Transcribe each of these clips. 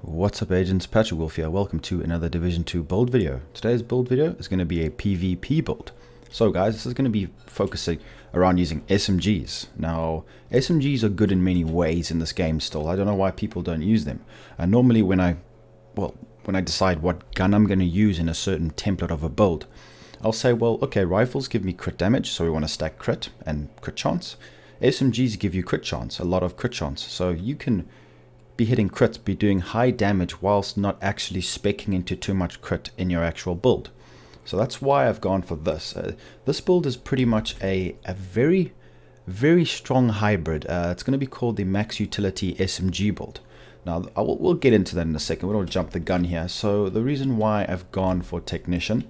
What's up agents, Patrick Wolf here. Welcome to another Division 2 build video. Today's build video is going to be a PvP build. So guys, this is going to be focusing around using SMGs. Now, SMGs are good in many ways in this game still. I don't know why people don't use them. Normally when I decide what gun I'm going to use in a certain template of a build, I'll say, well, okay, rifles give me crit damage, so we want to stack crit and crit chance. SMGs give you crit chance, a lot of crit chance. So you can be hitting crits, be doing high damage whilst not actually speccing into too much crit in your actual build. So that's why I've gone for this. This build is pretty much a very, very strong hybrid. It's going to be called the Max Utility SMG build. Now, we'll get into that in a second. We don't jump the gun here. So the reason why I've gone for Technician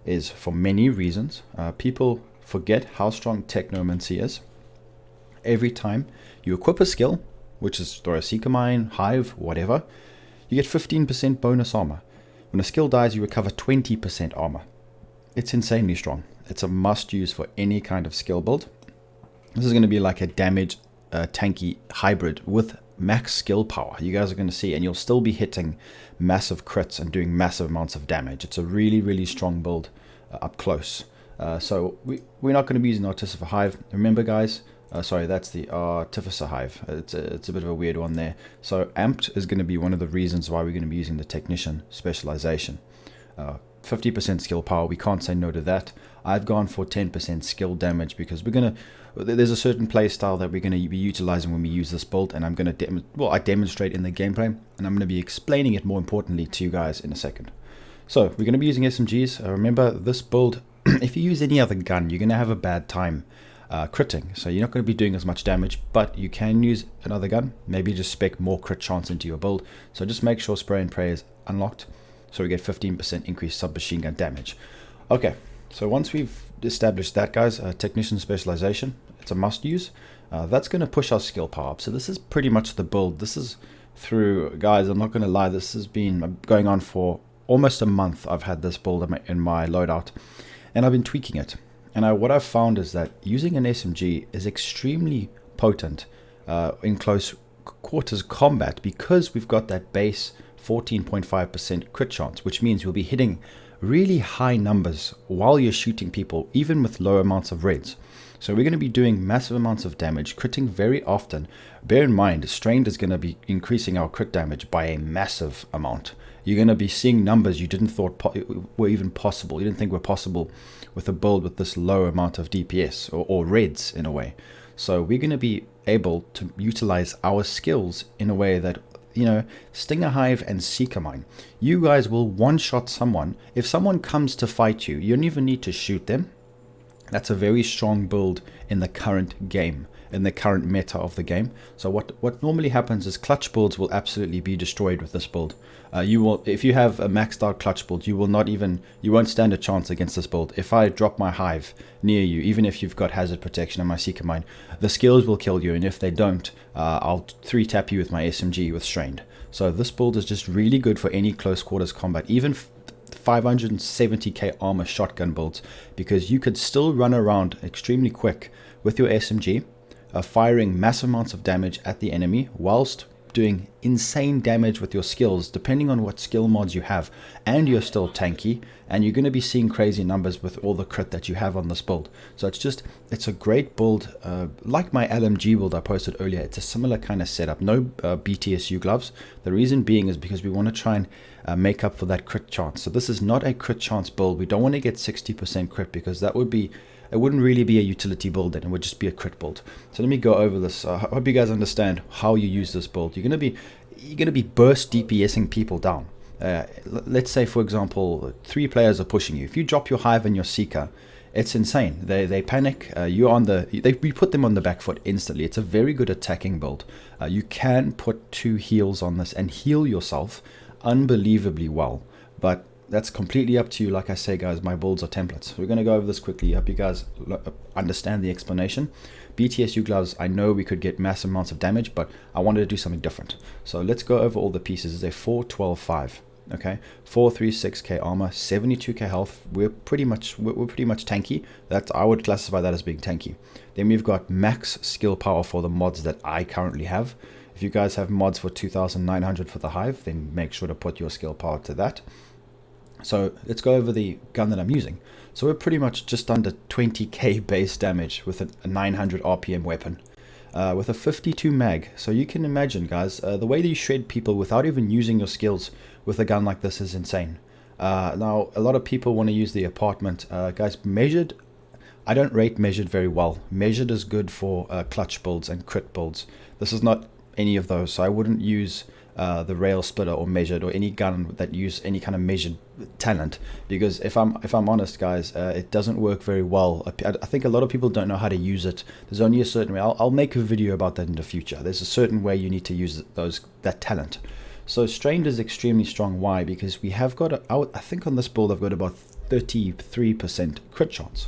is for many reasons. People forget how strong Technomancy is. Every time you equip a skill, which is throw a Seeker Mine, Hive, whatever, you get 15% bonus armor. When a skill dies, you recover 20% armor. It's insanely strong. It's a must use for any kind of skill build. This is going to be like a damage tanky hybrid with max skill power. You guys are going to see, and you'll still be hitting massive crits and doing massive amounts of damage. It's a really, really strong build up close. So we're not going to be using Artificer Hive. Remember guys, sorry, that's the Artificer Hive. It's a bit of a weird one there. So Amped is going to be one of the reasons why we're going to be using the Technician Specialization. 50% skill power, we can't say no to that. I've gone for 10% skill damage because there's a certain play style that we're going to be utilizing when we use this build, and I'm going to I demonstrate in the gameplay, and I'm going to be explaining it more importantly to you guys in a second. So we're going to be using SMGs. Remember, this build, if you use any other gun, you're going to have a bad time critting, so you're not going to be doing as much damage, but you can use another gun. Maybe just spec more crit chance into your build. So just make sure Spray and Pray is unlocked, so we get 15% increased submachine gun damage. Okay, so once we've established that, guys, Technician Specialization, it's a must use. That's going to push our skill power up. So this is pretty much the build. This is through, guys, I'm not going to lie, this has been going on for almost a month. I've had this build in my loadout, and I've been tweaking it. And what I've found is that using an SMG is extremely potent in close quarters combat, because we've got that base 14.5% crit chance, which means we'll be hitting really high numbers while you're shooting people, even with low amounts of reds. So we're going to be doing massive amounts of damage, critting very often. Bear in mind, Strained is going to be increasing our crit damage by a massive amount. You're going to be seeing numbers you didn't thought were even possible. You didn't think were possible with a build with this low amount of DPS or reds in a way. So we're going to be able to utilize our skills in a way that, you know, Stinger Hive and Seeker Mine. You guys will one-shot someone. If someone comes to fight you, you don't even need to shoot them. That's a very strong build in the current game, in the current meta of the game. So what normally happens is clutch builds will absolutely be destroyed with this build. If you have a maxed out clutch build, you won't stand a chance against this build. If I drop my Hive near you, even if you've got hazard protection and my Seeker Mine, the skills will kill you, and if they don't, I'll 3-tap you with my SMG with Strained. So this build is just really good for any close quarters combat, even 570k armor shotgun builds, because you could still run around extremely quick with your SMG, firing massive amounts of damage at the enemy whilst doing insane damage with your skills, depending on what skill mods you have, and you're still tanky, and you're going to be seeing crazy numbers with all the crit that you have on this build. So it's a great build, like my LMG build I posted earlier. It's a similar kind of setup. No BTSU gloves. The reason being is because we want to try and make up for that crit chance. So this is not a crit chance build. We don't want to get 60% crit, because that would be, it wouldn't really be a utility build, then it would just be a crit build. So let me go over this. I hope you guys understand how you use this build. You're gonna be burst DPSing people down. Let's say, for example, 3 players are pushing you. If you drop your Hive and your Seeker, it's insane. They panic. We put them on the back foot instantly. It's a very good attacking build. You can put 2 heals on this and heal yourself unbelievably well, but that's completely up to you. Like I say, guys, my builds are templates. We're going to go over this quickly. I hope you guys understand the explanation. BTSU gloves, I know we could get massive amounts of damage, but I wanted to do something different. So let's go over all the pieces. It's a 4-12-5. Okay, 436k armor, 72k health. We're pretty much tanky. I would classify that as being tanky. Then we've got max skill power for the mods that I currently have. If you guys have mods for 2900 for the hive, then make sure to put your skill power to that. So let's go over the gun that I'm using. So we're pretty much just under 20k base damage with a 900 RPM weapon. With a 52 mag. So you can imagine, guys, the way that you shred people without even using your skills with a gun like this is insane. Now, a lot of people want to use the apartment. Guys, measured, I don't rate measured very well. Measured is good for clutch builds and crit builds. This is not any of those, so I wouldn't use the rail splitter or measured or any gun that use any kind of measured talent, because if I'm honest, guys, it doesn't work very well. I think a lot of people don't know how to use it. There's only a certain way. I'll make a video about that in the future. There's a certain way you need to use that talent. So strained is extremely strong. Why? Because we have got I think on this build I've got about 33% crit chance,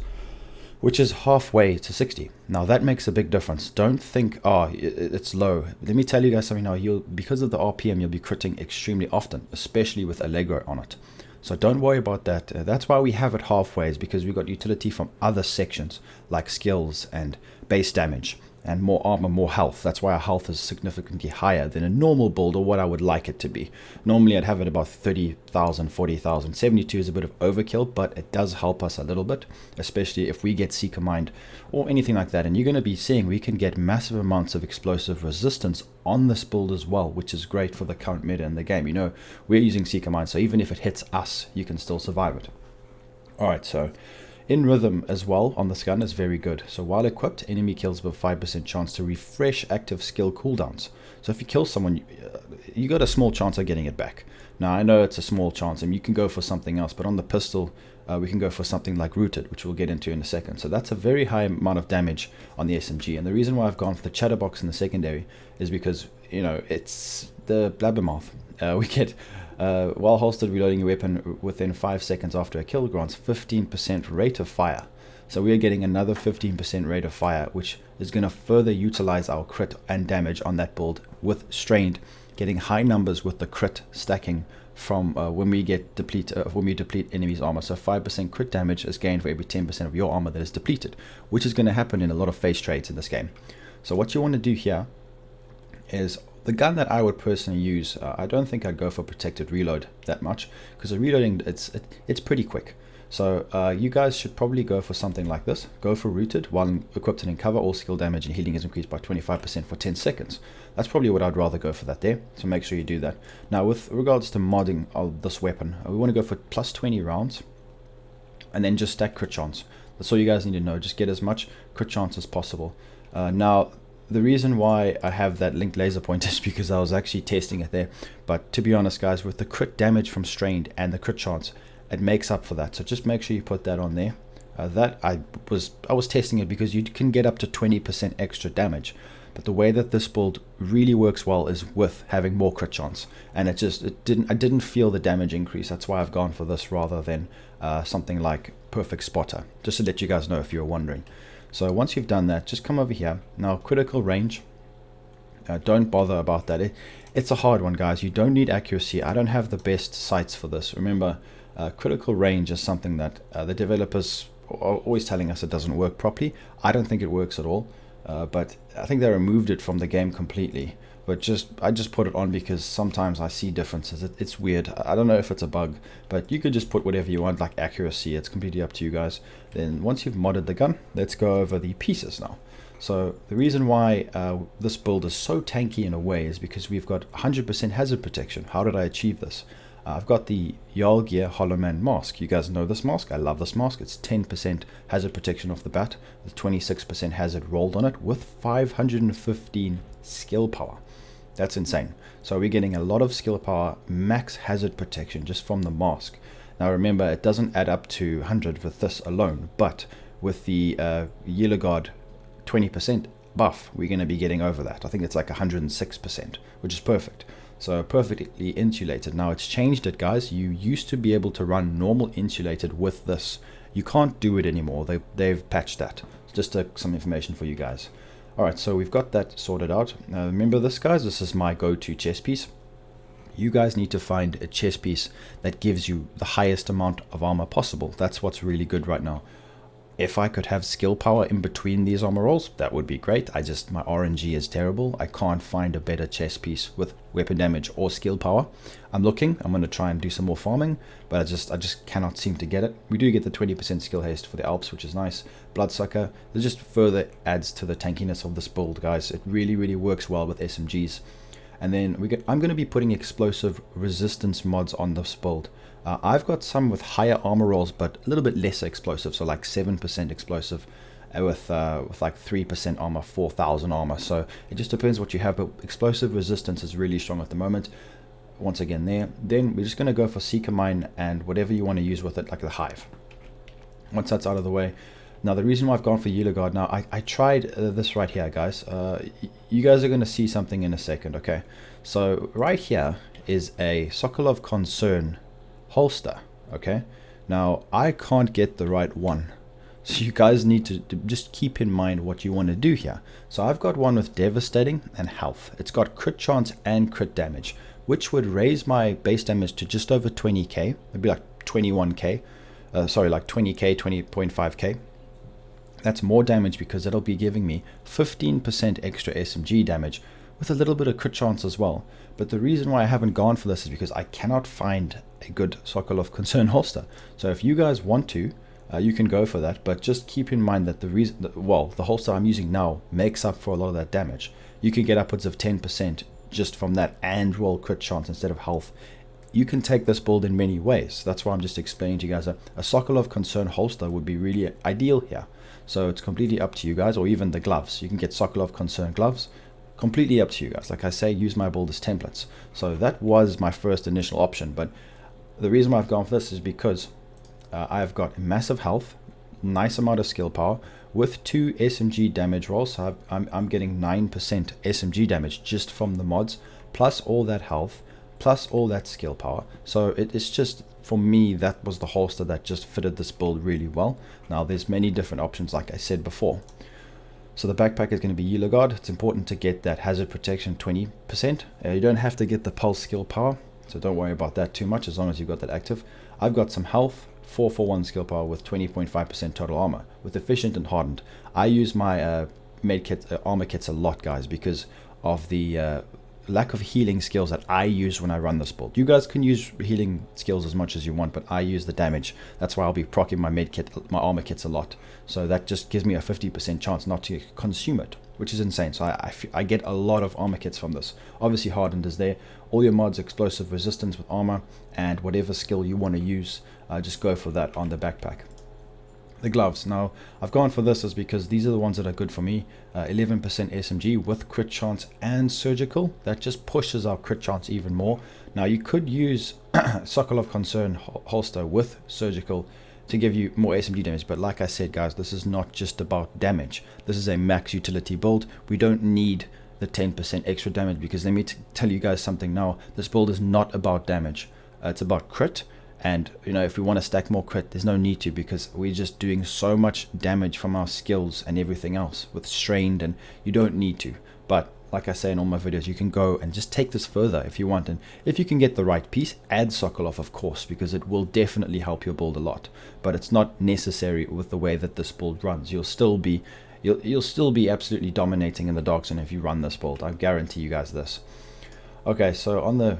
which is halfway to 60. Now that makes a big difference. Don't think, oh, it's low. Let me tell you guys something now. Because of the RPM, you'll be critting extremely often, especially with Allegro on it. So don't worry about that. That's why we have it halfway, is because we've got utility from other sections like skills and base damage and more armor, more health. That's why our health is significantly higher than a normal build, or what I would like it to be. Normally I'd have it about 30,000, 40,000. 72 is a bit of overkill, but it does help us a little bit, especially if we get Seeker Mind or anything like that. And you're going to be seeing we can get massive amounts of explosive resistance on this build as well, which is great for the current meta in the game. You know, we're using Seeker Mind, so even if it hits us, you can still survive it. Alright, so in rhythm as well on this gun is very good. So while equipped, enemy kills with 5% chance to refresh active skill cooldowns. So if you kill someone, you got a small chance of getting it back. Now I know it's a small chance and you can go for something else, but on the pistol we can go for something like Rooted, which we'll get into in a second. So that's a very high amount of damage on the SMG. And the reason why I've gone for the Chatterbox in the secondary is because, you know, it's the Blabbermouth. We get while holstered, reloading your weapon within 5 seconds after a kill grants 15% rate of fire. So we are getting another 15% rate of fire, which is going to further utilize our crit and damage on that build with strained, getting high numbers with the crit stacking from when we deplete enemies' armor. So 5% crit damage is gained for every 10% of your armor that is depleted, which is going to happen in a lot of phase trades in this game. So what you want to do here is, the gun that I would personally use, I don't think I'd go for protected reload that much, because the reloading, it's pretty quick. So you guys should probably go for something like this. Go for Rooted. While equipped and in cover, all skill damage and healing is increased by 25% for 10 seconds. That's probably what I'd rather go for that there. So make sure you do that. Now with regards to modding of this weapon, we want to go for plus 20 rounds and then just stack crit chance. That's all you guys need to know. Just get as much crit chance as possible. Now the reason why I have that linked laser point is because I was actually testing it there. But to be honest, guys, with the crit damage from strained and the crit chance, it makes up for that. So just make sure you put that on there. I was testing it because you can get up to 20% extra damage. But the way that this build really works well is with having more crit chance, and I didn't feel the damage increase. That's why I've gone for this rather than something like Perfect Spotter, just to let you guys know if you're wondering. So once you've done that, just come over here. Now critical range, don't bother about that. It's a hard one, guys. You don't need accuracy. I don't have the best sights for this. Remember, critical range is something that the developers are always telling us it doesn't work properly. I don't think it works at all, but I think they removed it from the game completely. But I just put it on because sometimes I see differences. It's weird. I don't know if it's a bug, but you could just put whatever you want, like accuracy. It's completely up to you guys. Then once you've modded the gun, let's go over the pieces now. So the reason why this build is so tanky in a way is because we've got 100% hazard protection. How did I achieve this? I've got the Jarl Gear Hollow Man mask. You guys know this mask. I love this mask. It's 10% hazard protection off the bat, with 26% hazard rolled on it, with 515 skill power. That's insane. So we're getting a lot of skill power, max hazard protection just from the mask. Now remember, it doesn't add up to 100 with this alone, but with the Yellow Guard 20% buff, we're going to be getting over that. I think it's like 106%, which is perfect. So perfectly insulated. Now it's changed it, guys. You used to be able to run normal insulated with this. You can't do it anymore. They've patched that. Just some information for you guys. Alright, so we've got that sorted out. Now remember this, guys, this is my go-to chest piece. You guys need to find a chest piece that gives you the highest amount of armor possible. That's what's really good right now. If I could have skill power in between these armor rolls, that would be great. My RNG is terrible. I can't find a better chest piece with weapon damage or skill power. I'm looking. I'm going to try and do some more farming, but I just cannot seem to get it. We do get the 20% skill haste for the Alps, which is nice. Bloodsucker, it just further adds to the tankiness of this build, guys. It really, really works well with SMGs. And then I'm going to be putting explosive resistance mods on this build. I've got some with higher armor rolls, but a little bit less explosive, so like 7% explosive with like 3% armor, 4,000 armor. So it just depends what you have, but explosive resistance is really strong at the moment. Once again there. Then we're just going to go for Seeker Mine and whatever you want to use with it, like the Hive. Once that's out of the way. Now the reason why I've gone for Yellow Guard, now I tried this right here, guys. You guys are going to see something in a second, okay? So right here is a Sokolov Concern holster, okay? Now I can't get the right one, so you guys need to just keep in mind what you want to do here. So I've got one with devastating and health. It's got crit chance and crit damage, which would raise my base damage to just over 20k. It'd be like 21k, sorry, like 20k, 20.5k. That's more damage because it'll be giving me 15% extra SMG damage with a little bit of crit chance as well. But the reason why I haven't gone for this is because I cannot find a good Sokolov Concern holster. So if you guys want to, you can go for that, but just keep in mind that the holster I'm using now makes up for a lot of that damage. You can get upwards of 10% just from that and roll crit chance instead of health. You can take this build in many ways. That's why I'm just explaining to you guys a Sokolov Concern holster would be really ideal here. So it's completely up to you guys, or even the gloves. You can get Sokolov Concern gloves. Completely up to you guys. Like I say, use my build as templates. So that was my first initial option, but the reason why I've gone for this is because I've got massive health, nice amount of skill power, with 2 SMG damage rolls. So I'm getting 9% SMG damage just from the mods, plus all that health, plus all that skill power. So it's just, for me, that was the holster that just fitted this build really well. Now there's many different options, like I said before. So the backpack is going to be Yellow Guard. It's important to get that hazard protection 20%. You don't have to get the pulse skill power, so don't worry about that too much as long as you've got that active. I've got some health, 441 skill power with 20.5% total armor, with efficient and hardened. I use my armor kits a lot, guys, because of the lack of healing skills that I use when I run this build. You guys can use healing skills as much as you want, but I use the damage. That's why I'll be proccing my armor kits a lot. So that just gives me a 50% chance not to consume it, which is insane. So I get a lot of armor kits from this. Obviously hardened is there. All your mods, explosive resistance with armor, and whatever skill you want to use, just go for that on the backpack. The gloves, now I've gone for this is because these are the ones that are good for me. 11% SMG with crit chance and surgical. That just pushes our crit chance even more. Now you could use Sokolov Concern holster with surgical to give you more SMG damage, but like I said, guys, this is not just about damage. This is a max utility build. We don't need the 10% extra damage, because let me tell you guys something now. This build is not about damage. It's about crit. And if we want to stack more crit, there's no need to, because we're just doing so much damage from our skills and everything else with strained, and you don't need to. But like I say in all my videos, you can go and just take this further if you want. And if you can get the right piece, add Sokolov, of course, because it will definitely help your build a lot. But it's not necessary with the way that this build runs. You'll still be absolutely dominating in the dark zone if you run this build. I guarantee you guys this. Okay, so on the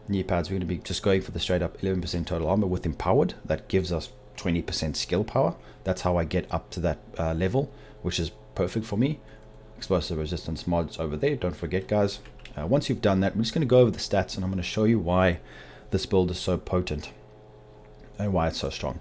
knee pads, we're going to be just going for the straight up 11% total armor with empowered. That gives us 20% skill power. That's how I get up to that level, which is perfect for me. Explosive resistance mods over there, don't forget, guys. Once you've done that, we're just going to go over the stats, and I'm going to show you why this build is so potent and why it's so strong.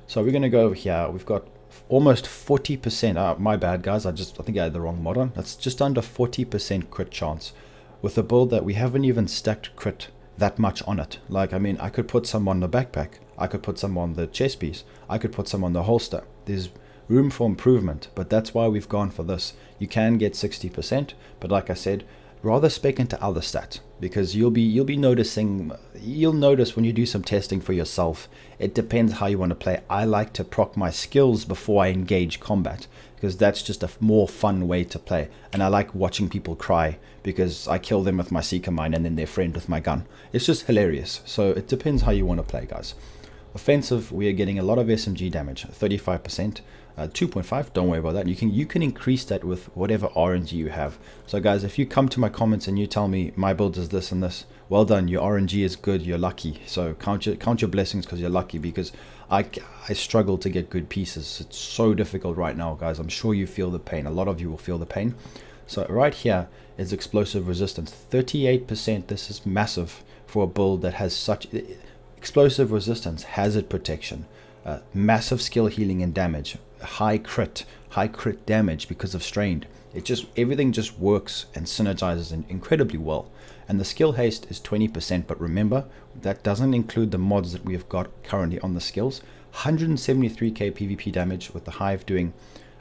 So we're going to go over here. We've got almost 40%. My bad, guys, I think I had the wrong mod on. That's just under 40% crit chance with a build that we haven't even stacked crit that much on it. Like, I mean, I could put some on the backpack, I could put some on the chest piece, I could put some on the holster. There's room for improvement, but that's why we've gone for this. You can get 60%, but like I said, rather spec into other stats, because you'll notice when you do some testing for yourself. It depends how you want to play. I like to proc my skills before I engage combat, because that's just a more fun way to play. And I like watching people cry because I kill them with my Seeker Mine and then their friend with my gun. It's just hilarious. So it depends how you want to play, guys. Offensive, we are getting a lot of SMG damage, 35%, 2.5, don't worry about that. You can increase that with whatever RNG you have. So guys, if you come to my comments and you tell me my build is this and this, well done, your RNG is good, you're lucky. So count your blessings because you're lucky, because I struggle to get good pieces. It's so difficult right now, guys. I'm sure you feel the pain. A lot of you will feel the pain. So right here is explosive resistance, 38%. This is massive for a build that has such explosive resistance, hazard protection, massive skill healing and damage, high crit damage because of strained. Everything just works and synergizes incredibly well. And the skill haste is 20%, but remember, that doesn't include the mods that we have got currently on the skills. 173k PvP damage, with the hive doing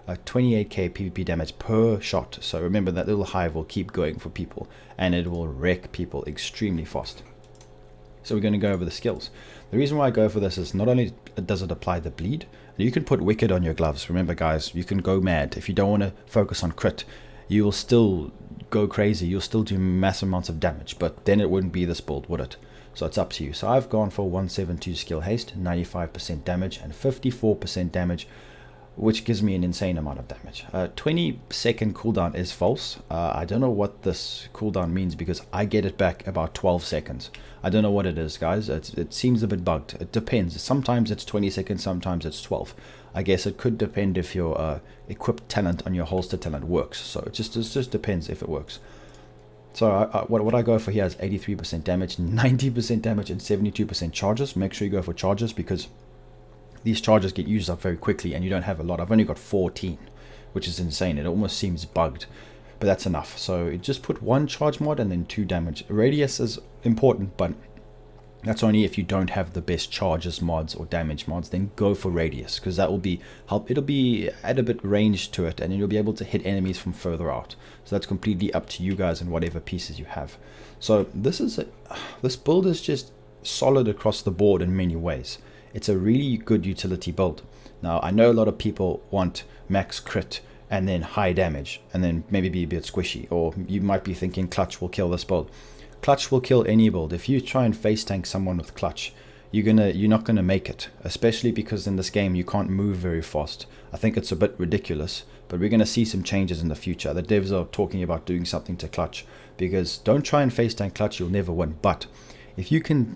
28k PvP damage per shot. So remember, that little hive will keep going for people, and it will wreck people extremely fast. So we're going to go over the skills. The reason why I go for this is not only does it apply the bleed, you can put Wicked on your gloves. Remember, guys, you can go mad. If you don't want to focus on crit, you will still go crazy. You'll still do massive amounts of damage, but then it wouldn't be this build, would it? So it's up to you. So I've gone for 172 skill haste, 95% damage, and 54% damage, which gives me an insane amount of damage. 20-second cooldown is false. I don't know what this cooldown means, because I get it back about 12 seconds. I don't know what it is, guys. It seems a bit bugged. It depends. Sometimes it's 20 seconds, sometimes it's 12. I guess it could depend if your equipped talent on your holster talent works. So it just depends if it works. So what I go for here is 83% damage, 90% damage, and 72% charges. Make sure you go for charges, because these charges get used up very quickly and you don't have a lot. I've only got 14, which is insane. It almost seems bugged, but that's enough. So just put 1 charge mod and then 2 damage. Radius is important, but that's only if you don't have the best charges mods or damage mods. Then go for radius, because that will it'll be add a bit range to it, and you'll be able to hit enemies from further out. So that's completely up to you guys and whatever pieces you have. So this build is just solid across the board in many ways. It's a really good utility build. Now, I know a lot of people want max crit and then high damage and then maybe be a bit squishy, or you might be thinking clutch will kill this build. Clutch will kill any build. If you try and face tank someone with clutch, you're not gonna make it, especially because in this game you can't move very fast. I think it's a bit ridiculous, but we're gonna see some changes in the future. The devs are talking about doing something to clutch, because don't try and face tank clutch, you'll never win. But if you can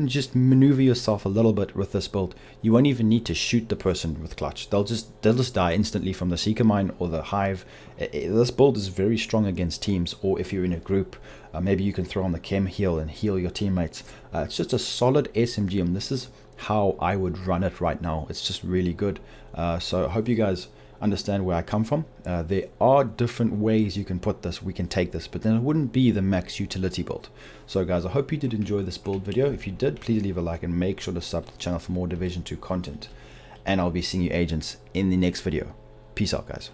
just maneuver yourself a little bit with this build, you won't even need to shoot the person with clutch. They'll just die instantly from the Seeker Mine or the hive. This build is very strong against teams, or if you're in a group, maybe you can throw on the chem heal and heal your teammates. It's just a solid SMG, and this is how I would run it right now. It's just really good. So I hope you guys understand where I come from. There are different ways you can put this, we can take this, but then it wouldn't be the max utility build. So guys, I hope you did enjoy this build video. If you did, please leave a like and make sure to sub to the channel for more Division 2 content. And I'll be seeing you agents in the next video. Peace out, guys.